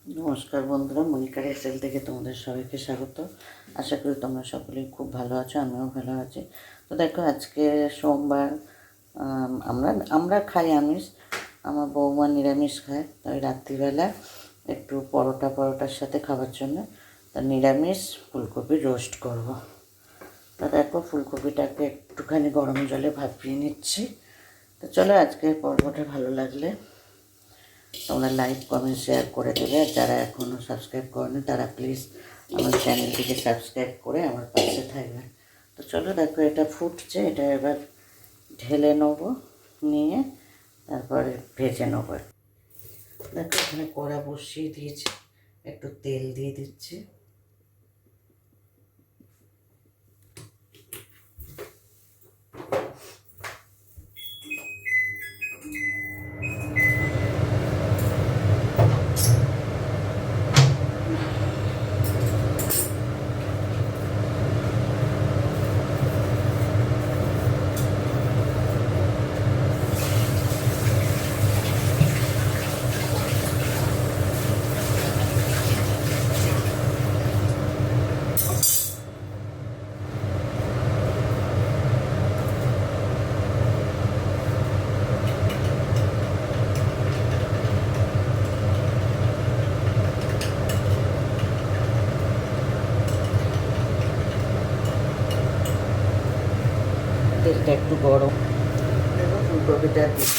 নমস্কার বন্ধুরা, মনিকার এসএল থেকে তোমাদের সবাইকে স্বাগত। আশা করি তোমরা সকলেই খুব ভালো আছো, আমিও ভালো আছি। তো দেখো, আজকে সোমবার। আমরা খাই আমিষ, আমার বৌমা নিরামিষ খায়। তাই রাত্রিবেলা একটু পরোটার সাথে খাবার জন্য তা নিরামিষ ফুলকপি রোস্ট করব। তা দেখো, ফুলকপিটাকে একটুখানি গরম জলে ভাপিয়ে নিচ্ছি। তো চলো, আজকের পর্বটা ভালো লাগলে তোমরা লাইক, কমেন্ট, শেয়ার করে দেবে। আর যারা এখনও সাবস্ক্রাইব করেনি তারা প্লিজ আমার চ্যানেলটিকে সাবস্ক্রাইব করে আমার পাশে থাকবে। তো চলো, দেখো এটা ফুটছে, এটা এবার ঢেলে নেব, নিয়ে তারপরে ভেজে নেব। দেখো এখানে কড়া বসিয়ে দিয়েছি, একটু তেল দিয়ে দিচ্ছি। তেলটা একটু গরম, দেখো ফুলকপিটা দিচ্ছি।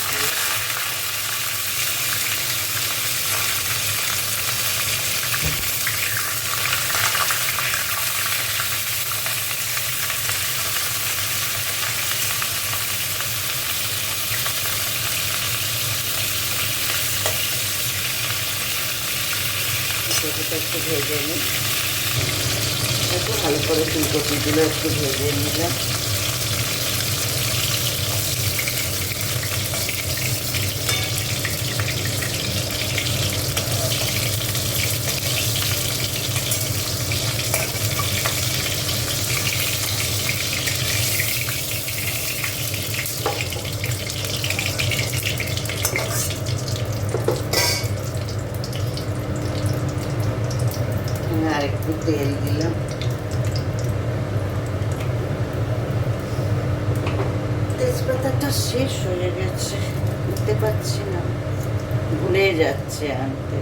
ফুলকপিটা একটু ভেজে নিই, একটু ভালো করে ফুলকপিগুলো একটু ভেজে নিলাম। আর একটু তেল দিলাম। তেজপাতাটা শেষ হয়ে গেছে, দিতে পারছি না, ভুলে যাচ্ছে আনতে।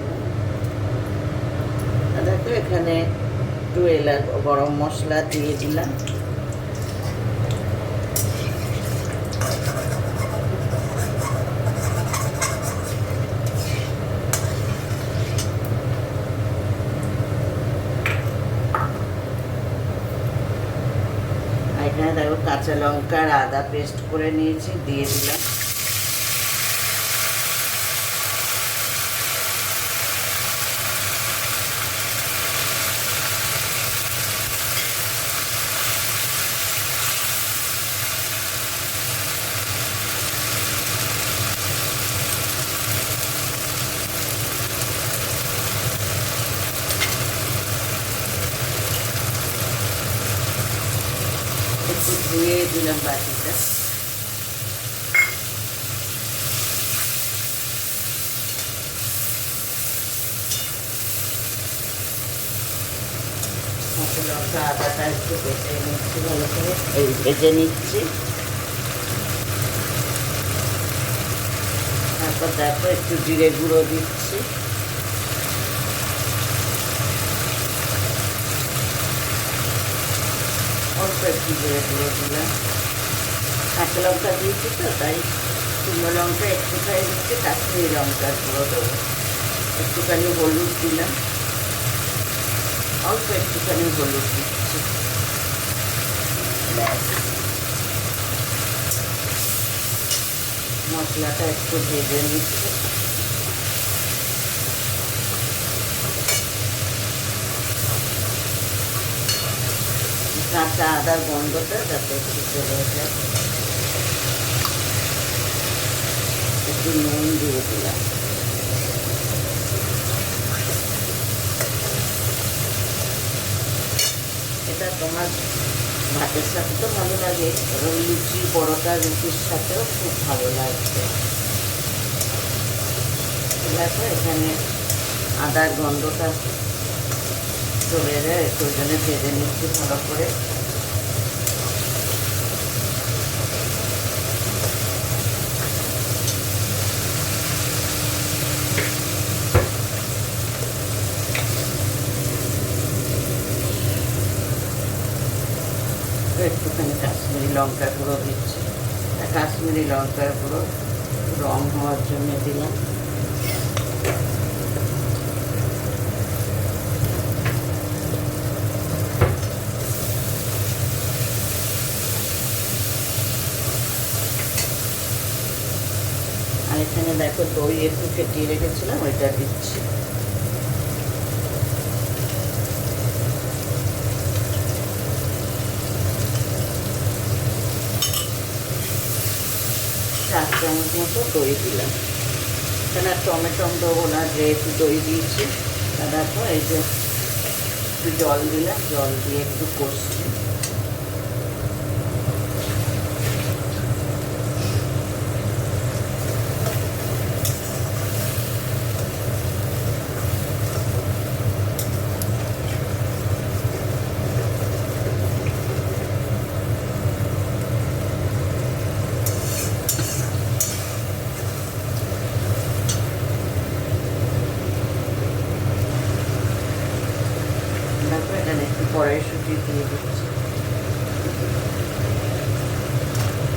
দেখো এখানে একটু গরম মশলা দিয়ে দিলাম। এখানে দেখো কাঁচা লঙ্কা আর আদা পেস্ট করে নিয়েছি, দিয়ে দিলাম। একটু ধুয়ে দিলাম বাটিটা। কাঁচা লঙ্কা আদাটা একটু ভেজে নিচ্ছি, ভালো করে ভেজে নিচ্ছি। তারপর দেখো একটু জিরে গুঁড়ো দিচ্ছি, অল্প একটু জিরে গুঁড়ো দিলাম। কাঁচা লঙ্কা দিয়েছি তো, তাই শুকনো লঙ্কা একটুখানি দিচ্ছি, কাশ্মীরি লঙ্কার গুঁড়ো দেবো। একটুখানি হলুদ দিলাম, অল্প একটুখানি হলুদ দিচ্ছি। মশলাটা একটু ভেজে নিচ্ছি। কাঁচা আদার গন্ধটা যাতে একটু চলে যায়। একটু নুন দিয়ে দিলাম। এটা তোমার ভাতের সাথে তো ভালো লাগে, এবং লুচি, পরোটা, রুটির সাথেও খুব ভালো লাগবে। দেখো এখানে আদার গন্ধটা চলে যায়, একটু ওই জন্য ভেজে নিচ্ছি ভালো করে। একটুখানি কাশ্মীরি লঙ্কার গুঁড়ো দিচ্ছি, কাশ্মীরি লঙ্কার গুঁড়ো রং হওয়ার জন্য দিলাম। আর এখানে দেখো দই একটু ফেটিয়ে রেখেছিলাম, ওইটা দিচ্ছি। চার চামচ মতো দই দিলাম, এখানে টমেটো দেবো না, যেহেতু দই দিয়েছি। দেখো এই যে একটু জল দিলাম, জল দিয়ে একটু কষছি। একটু কড়াইশুঁটি দিয়ে দিচ্ছি,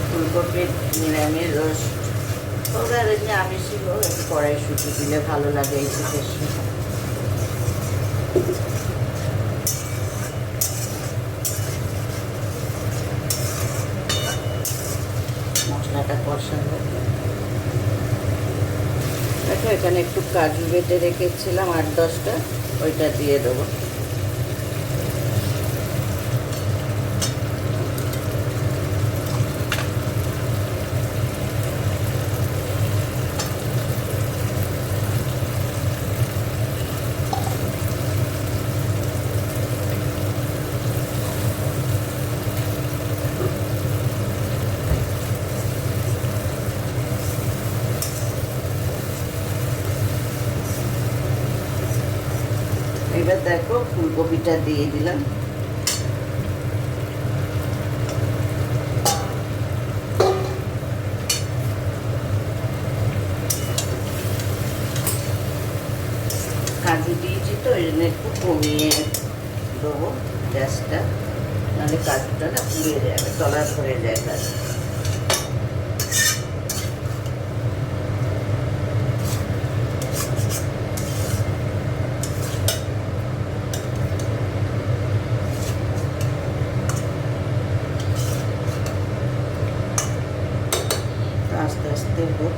ফুলকপির নিরামিষ রোস্ট ওরা এমনি আমিষই হোক, একটু কড়াইশুঁটি দিলে ভালো লাগে এই শীতের সময়। মশলাটা কষাবো। দেখো এখানে একটু কাজু বেটে রেখেছিলাম 8-10টা, ওইটা দিয়ে দেবো। এবার দেখো ফুলকপিটা দিয়ে দিলাম। কাজু দিয়েছি তো এই জন্য একটু কমিয়ে দেবো গ্যাসটা, নাহলে কাজুটা না পুড়ে যাবে, তলা ধরে যায় কাজু। আস্তে আস্তে হোক।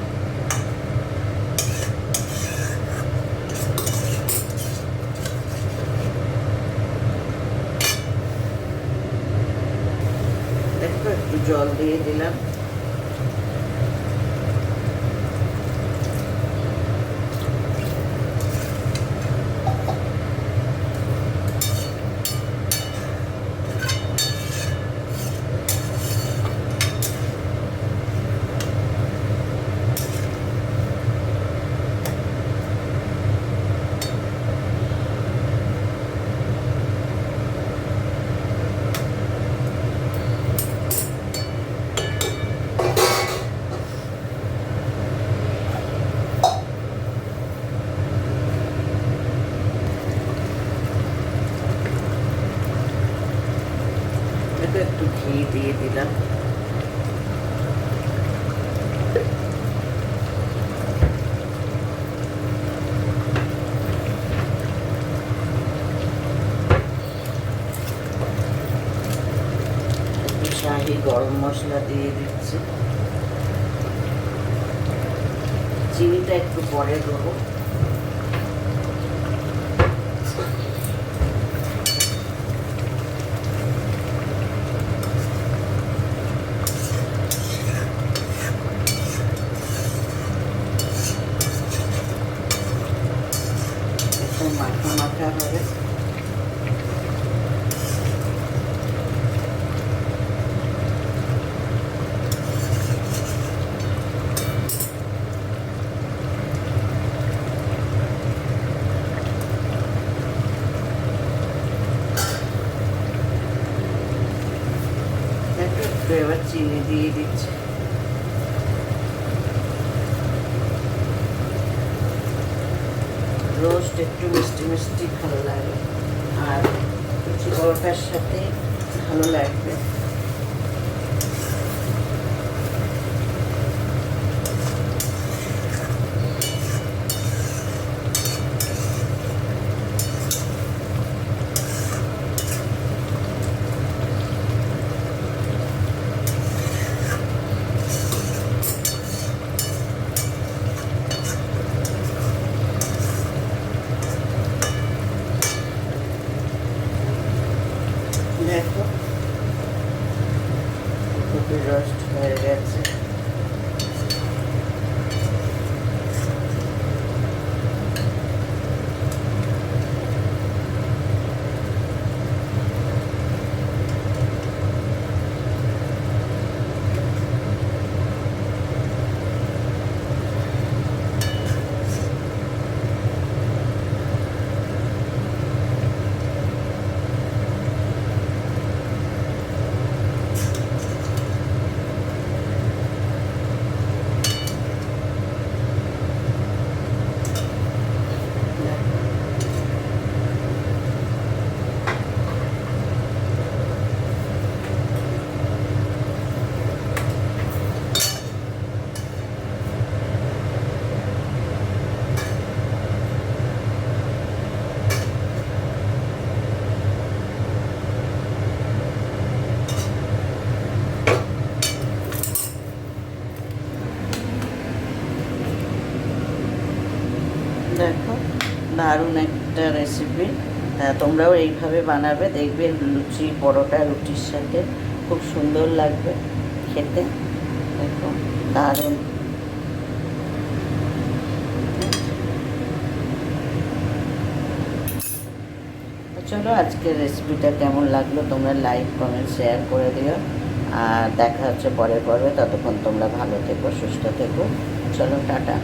দেখো একটু জল দিয়ে দিলাম। একটু ঘি দিয়ে দিলাম। শাহি গরম মশলা দিয়ে দিচ্ছি, চিনিটা একটু পরে দেবো। মাখা মাখা হবে। একটু এবার চিনি দিয়ে দিচ্ছি। রোস্ট একটু মিষ্টি মিষ্টি ভালো লাগে, আর লুচি পরোটার সাথে ভালো লাগবে। দেখো ফুলকপি রোস্ট হয়ে গেছে। দেখো দারুণ একটা রেসিপি, তোমরাও এইভাবে বানাবে, দেখবে লুচি পরোটা রুটির সাথে খুব সুন্দর লাগবে খেতে। দেখো দারুণ। চলো আজকের রেসিপিটা কেমন লাগলো তোমরা লাইক কমেন্ট শেয়ার করে দিও, আর দেখা হচ্ছে পরের পর্বে। ততক্ষণ তোমরা ভালো থেকো, সুস্থ থেকো। চলো টাটা।